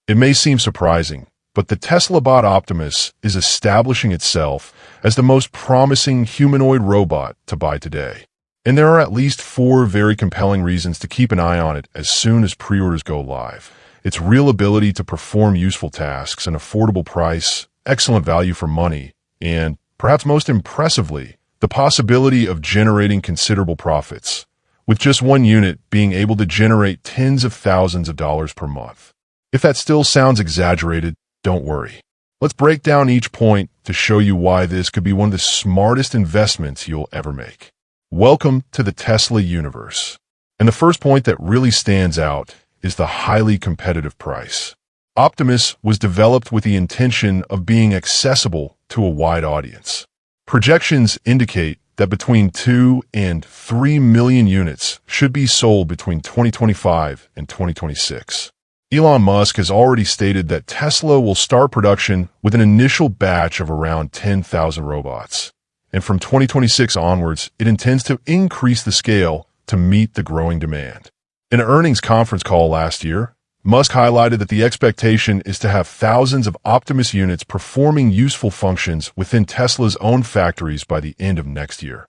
It may seem surprising, but the Tesla bot Optimus is establishing itself as the most promising humanoid robot to buy today. And there are at least 4 very compelling reasons to keep an eye on it as soon as pre-orders go live. Its real ability to perform useful tasks, an affordable price, excellent value for money, and, perhaps most impressively, the possibility of generating considerable profits, with just one unit being able to generate tens of thousands of dollars per month. If that still sounds exaggerated, don't worry. Let's break down each point to show you why this could be one of the smartest investments you'll ever make. Welcome to the Tesla universe. And the first point that really stands out is the highly competitive price. Optimus was developed with the intention of being accessible to a wide audience. Projections indicate that between 2 and 3 million units should be sold between 2025 and 2026. Elon Musk has already stated that Tesla will start production with an initial batch of around 10,000 robots. And from 2026 onwards, it intends to increase the scale to meet the growing demand. In an earnings conference call last year, Musk highlighted that the expectation is to have thousands of Optimus units performing useful functions within Tesla's own factories by the end of next year,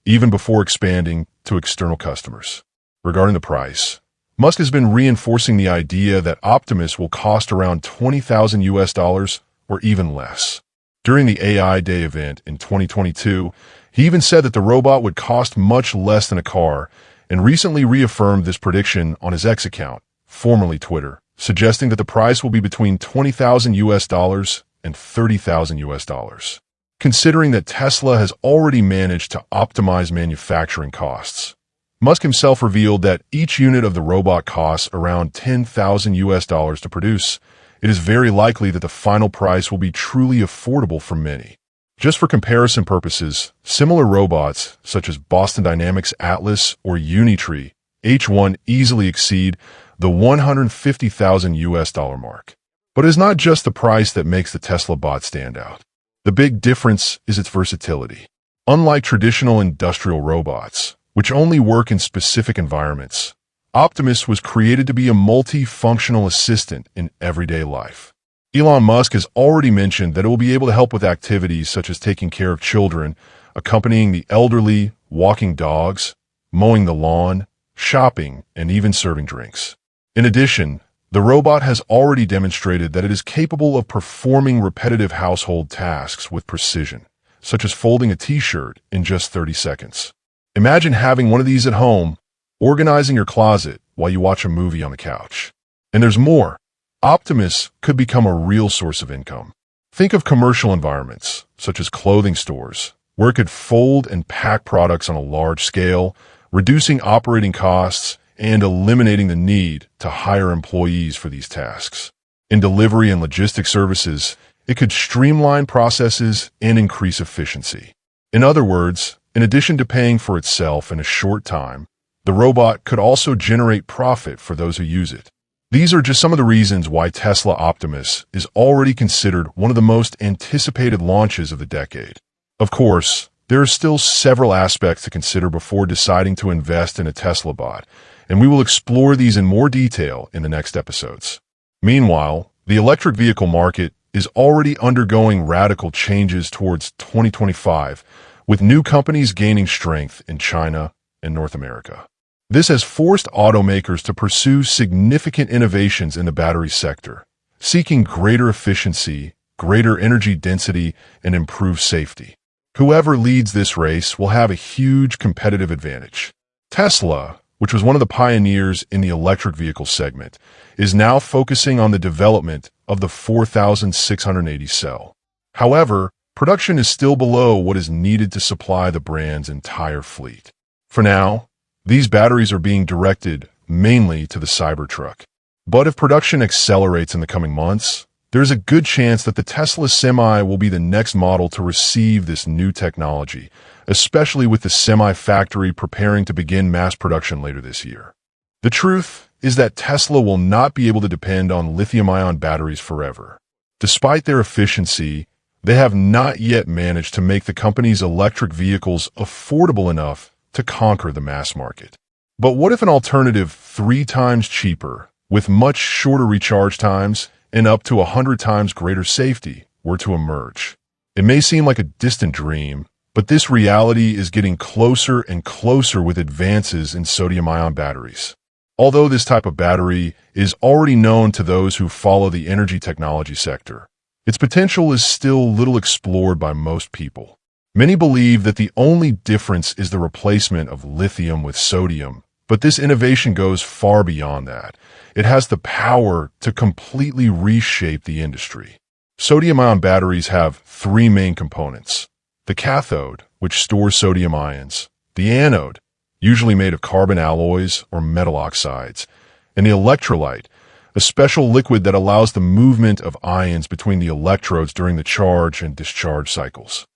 even before expanding to external customers. Regarding the price, Musk has been reinforcing the idea that Optimus will cost around $20,000 or even less. During the AI Day event in 2022, he even said that the robot would cost much less than a car, and recently reaffirmed this prediction on his X account, formerly Twitter, suggesting that the price will be between $20,000 and $30,000. Considering that Tesla has already managed to optimize manufacturing costs, Musk himself revealed that each unit of the robot costs around $10,000 to produce. It is very likely that the final price will be truly affordable for many. Just for comparison purposes, similar robots, such as Boston Dynamics Atlas or Unitree H1 easily exceed the $150,000 mark. But it is not just the price that makes the Tesla bot stand out. The big difference is its versatility. Unlike traditional industrial robots, which only work in specific environments, Optimus was created to be a multi-functional assistant in everyday life. Elon Musk has already mentioned that it will be able to help with activities such as taking care of children, accompanying the elderly, walking dogs, mowing the lawn, shopping, and even serving drinks. In addition, the robot has already demonstrated that it is capable of performing repetitive household tasks with precision, such as folding a t-shirt in just 30 seconds. Imagine having one of these at home, organizing your closet while you watch a movie on the couch. And there's more. Optimus could become a real source of income. Think of commercial environments, such as clothing stores, where it could fold and pack products on a large scale, reducing operating costs and eliminating the need to hire employees for these tasks. In delivery and logistics services, it could streamline processes and increase efficiency. In other words, in addition to paying for itself in a short time, the robot could also generate profit for those who use it. These are just some of the reasons why Tesla Optimus is already considered one of the most anticipated launches of the decade. Of course, there are still several aspects to consider before deciding to invest in a Tesla bot, and we will explore these in more detail in the next episodes. Meanwhile, the electric vehicle market is already undergoing radical changes towards 2025, with new companies gaining strength in China and North America. This has forced automakers to pursue significant innovations in the battery sector, seeking greater efficiency, greater energy density, and improved safety. Whoever leads this race will have a huge competitive advantage. Tesla, which was one of the pioneers in the electric vehicle segment, is now focusing on the development of the 4680 cell. However, production is still below what is needed to supply the brand's entire fleet. For now, these batteries are being directed mainly to the Cybertruck. But if production accelerates in the coming months, there's a good chance that the Tesla Semi will be the next model to receive this new technology, especially with the Semi factory preparing to begin mass production later this year. The truth is that Tesla will not be able to depend on lithium-ion batteries forever. Despite their efficiency, they have not yet managed to make the company's electric vehicles affordable enough to conquer the mass market. But what if an alternative 3 times cheaper, with much shorter recharge times and up to 100 times greater safety were to emerge. It may seem like a distant dream, but this reality is getting closer and closer with advances in sodium-ion batteries. Although this type of battery is already known to those who follow the energy technology sector, its potential is still little explored by most people. Many believe that the only difference is the replacement of lithium with sodium, but this innovation goes far beyond that. It has the power to completely reshape the industry. Sodium-ion batteries have three main components: the cathode, which stores sodium ions; the anode, usually made of carbon alloys or metal oxides; and the electrolyte, a special liquid that allows the movement of ions between the electrodes during the charge and discharge cycles.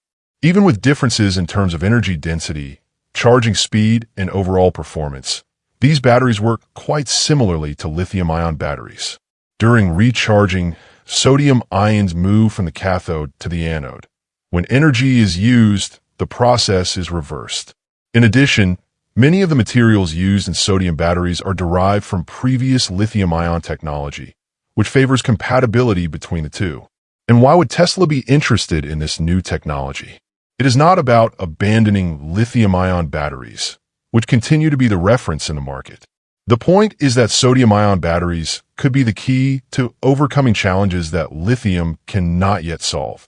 Even with differences in terms of energy density, charging speed, and overall performance, these batteries work quite similarly to lithium-ion batteries. During recharging, sodium ions move from the cathode to the anode. When energy is used, the process is reversed. In addition, many of the materials used in sodium batteries are derived from previous lithium-ion technology, which favors compatibility between the two. And why would Tesla be interested in this new technology? It is not about abandoning lithium-ion batteries, which continue to be the reference in the market. The point is that sodium-ion batteries could be the key to overcoming challenges that lithium cannot yet solve,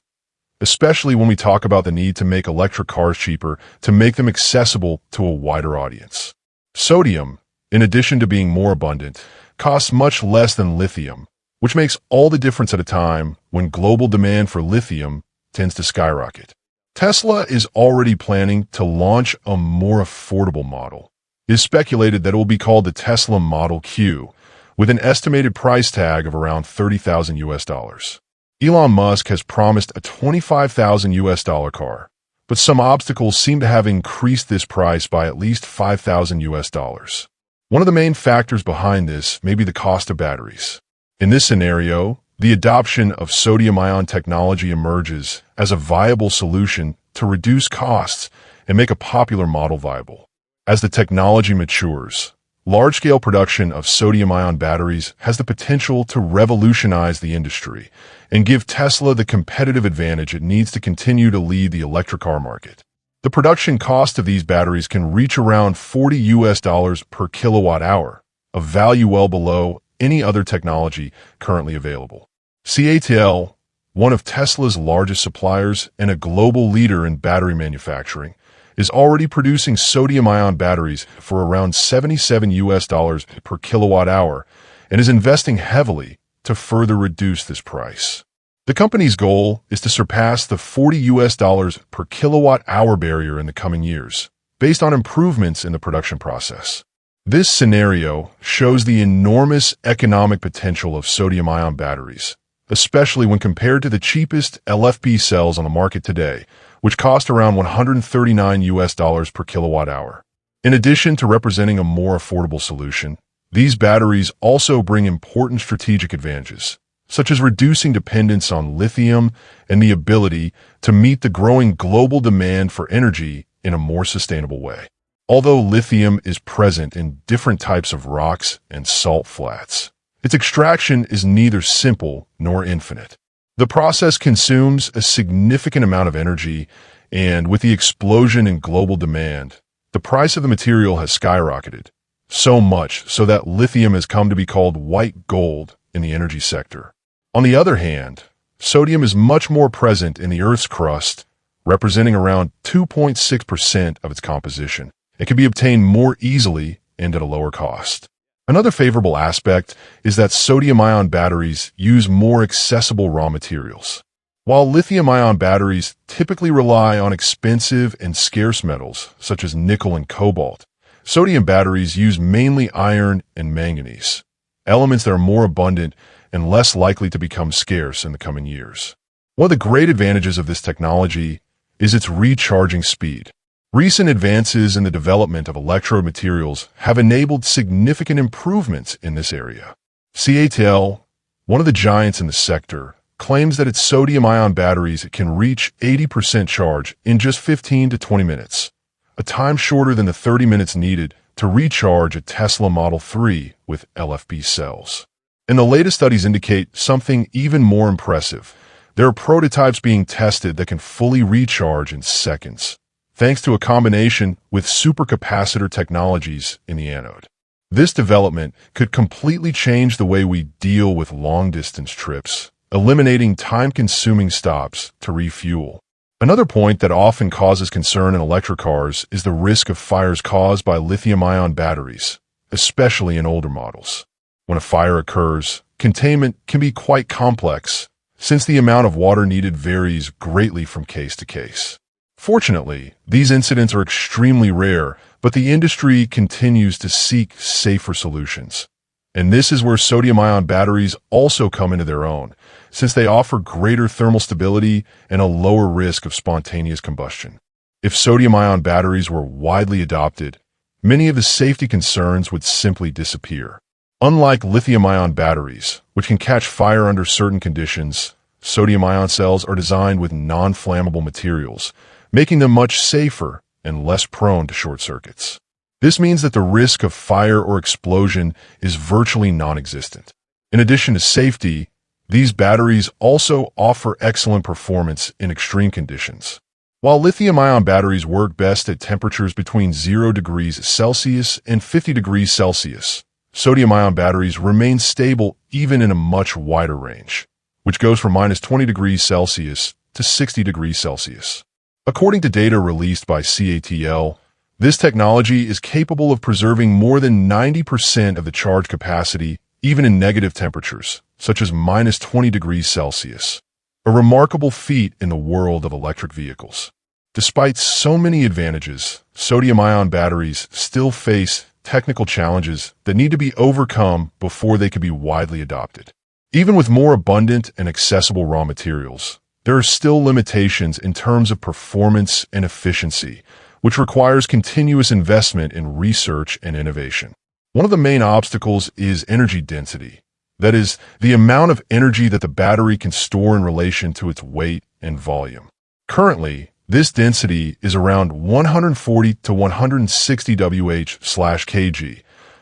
especially when we talk about the need to make electric cars cheaper to make them accessible to a wider audience. Sodium, in addition to being more abundant, costs much less than lithium, which makes all the difference at a time when global demand for lithium tends to skyrocket. Tesla is already planning to launch a more affordable model. It is speculated that it will be called the Tesla Model Q, with an estimated price tag of around $30,000. Elon Musk has promised a $25,000 car, but some obstacles seem to have increased this price by at least $5,000. One of the main factors behind this may be the cost of batteries. In this scenario, the adoption of sodium-ion technology emerges as a viable solution to reduce costs and make a popular model viable. As the technology matures, large-scale production of sodium-ion batteries has the potential to revolutionize the industry and give Tesla the competitive advantage it needs to continue to lead the electric car market. The production cost of these batteries can reach around $40 per kilowatt hour, a value well below any other technology currently available. CATL, one of Tesla's largest suppliers and a global leader in battery manufacturing, is already producing sodium-ion batteries for around $77 per kilowatt hour and is investing heavily to further reduce this price. The company's goal is to surpass the $40 per kilowatt hour barrier in the coming years, based on improvements in the production process. This scenario shows the enormous economic potential of sodium-ion batteries, especially when compared to the cheapest LFP cells on the market today, which cost around $139 per kilowatt hour. In addition to representing a more affordable solution, these batteries also bring important strategic advantages, such as reducing dependence on lithium and the ability to meet the growing global demand for energy in a more sustainable way. Although lithium is present in different types of rocks and salt flats, its extraction is neither simple nor infinite. The process consumes a significant amount of energy, and with the explosion in global demand, the price of the material has skyrocketed, so much so that lithium has come to be called white gold in the energy sector. On the other hand, sodium is much more present in the Earth's crust, representing around 2.6% of its composition. It can be obtained more easily and at a lower cost. Another favorable aspect is that sodium-ion batteries use more accessible raw materials. While lithium-ion batteries typically rely on expensive and scarce metals, such as nickel and cobalt, sodium batteries use mainly iron and manganese, elements that are more abundant and less likely to become scarce in the coming years. One of the great advantages of this technology is its recharging speed. Recent advances in the development of electrode materials have enabled significant improvements in this area. CATL, one of the giants in the sector, claims that its sodium-ion batteries can reach 80% charge in just 15 to 20 minutes, a time shorter than the 30 minutes needed to recharge a Tesla Model 3 with LFP cells. And the latest studies indicate something even more impressive. There are prototypes being tested that can fully recharge in seconds, thanks to a combination with supercapacitor technologies in the anode. This development could completely change the way we deal with long-distance trips, eliminating time-consuming stops to refuel. Another point that often causes concern in electric cars is the risk of fires caused by lithium-ion batteries, especially in older models. When a fire occurs, containment can be quite complex, since the amount of water needed varies greatly from case to case. Fortunately, these incidents are extremely rare, but the industry continues to seek safer solutions. And this is where sodium-ion batteries also come into their own, since they offer greater thermal stability and a lower risk of spontaneous combustion. If sodium-ion batteries were widely adopted, many of the safety concerns would simply disappear. Unlike lithium-ion batteries, which can catch fire under certain conditions, sodium-ion cells are designed with non-flammable materials, making them much safer and less prone to short circuits. This means that the risk of fire or explosion is virtually non-existent. In addition to safety, these batteries also offer excellent performance in extreme conditions. While lithium-ion batteries work best at temperatures between 0 degrees Celsius and 50 degrees Celsius, sodium-ion batteries remain stable even in a much wider range, which goes from -20 degrees Celsius to 60 degrees Celsius. According to data released by CATL, this technology is capable of preserving more than 90% of the charge capacity even in negative temperatures, such as -20 degrees Celsius, a remarkable feat in the world of electric vehicles. Despite so many advantages, sodium-ion batteries still face technical challenges that need to be overcome before they can be widely adopted. Even with more abundant and accessible raw materials, there are still limitations in terms of performance and efficiency, which requires continuous investment in research and innovation. One of the main obstacles is energy density. That is, the amount of energy that the battery can store in relation to its weight and volume. Currently, this density is around 140 to 160 Wh/kg,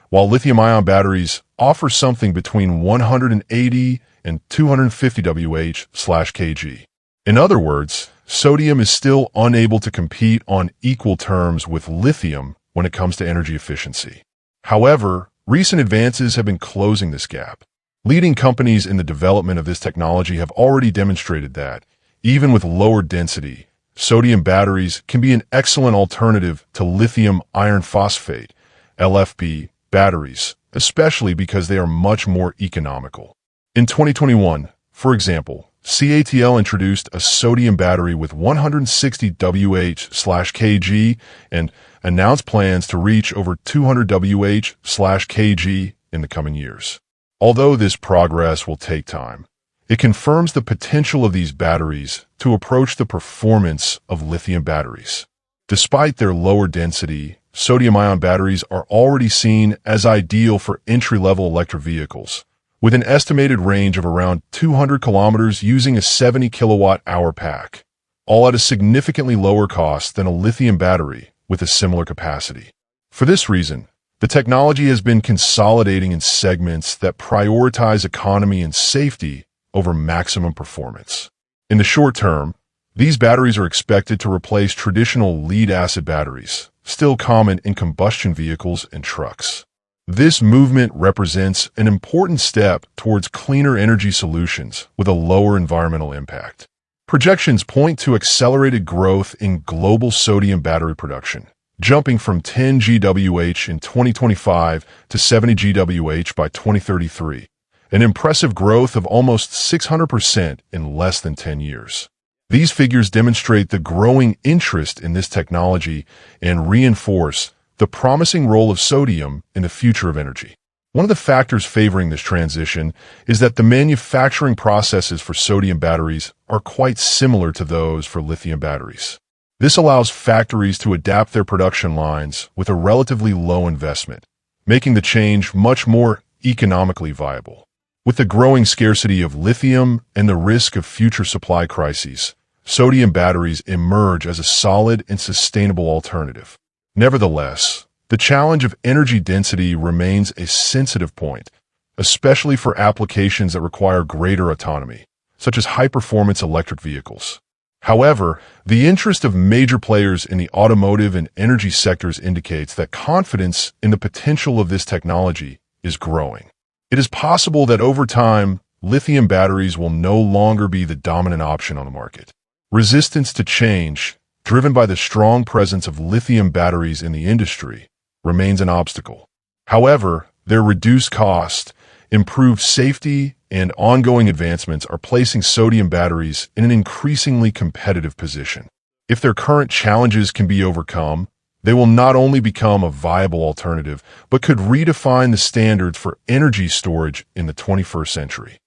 while lithium-ion batteries offer something between 180 and 250 Wh/kg. In other words, sodium is still unable to compete on equal terms with lithium when it comes to energy efficiency. However, recent advances have been closing this gap. Leading companies in the development of this technology have already demonstrated that, even with lower density, sodium batteries can be an excellent alternative to lithium iron phosphate, LFP, batteries, especially because they are much more economical. In 2021, for example, CATL introduced a sodium battery with 160 Wh/kg and announced plans to reach over 200 Wh/kg in the coming years. Although this progress will take time, it confirms the potential of these batteries to approach the performance of lithium batteries. Despite their lower density, sodium-ion batteries are already seen as ideal for entry-level electric vehicles, with an estimated range of around 200 kilometers using a 70 kilowatt-hour pack, all at a significantly lower cost than a lithium battery with a similar capacity. For this reason, the technology has been consolidating in segments that prioritize economy and safety over maximum performance. In the short term, these batteries are expected to replace traditional lead-acid batteries, still common in combustion vehicles and trucks. This movement represents an important step towards cleaner energy solutions with a lower environmental impact. Projections point to accelerated growth in global sodium battery production, jumping from 10 GWh in 2025 to 70 GWh by 2033, an impressive growth of almost 600% in less than 10 years. These figures demonstrate the growing interest in this technology and reinforce the promising role of sodium in the future of energy. One of the factors favoring this transition is that the manufacturing processes for sodium batteries are quite similar to those for lithium batteries. This allows factories to adapt their production lines with a relatively low investment, making the change much more economically viable. With the growing scarcity of lithium and the risk of future supply crises, sodium batteries emerge as a solid and sustainable alternative. Nevertheless, the challenge of energy density remains a sensitive point, especially for applications that require greater autonomy, such as high-performance electric vehicles. However, the interest of major players in the automotive and energy sectors indicates that confidence in the potential of this technology is growing. It is possible that over time, lithium batteries will no longer be the dominant option on the market. Resistance to change, driven by the strong presence of lithium batteries in the industry, remains an obstacle. However, their reduced cost, improved safety, and ongoing advancements are placing sodium batteries in an increasingly competitive position. If their current challenges can be overcome, they will not only become a viable alternative, but could redefine the standards for energy storage in the 21st century.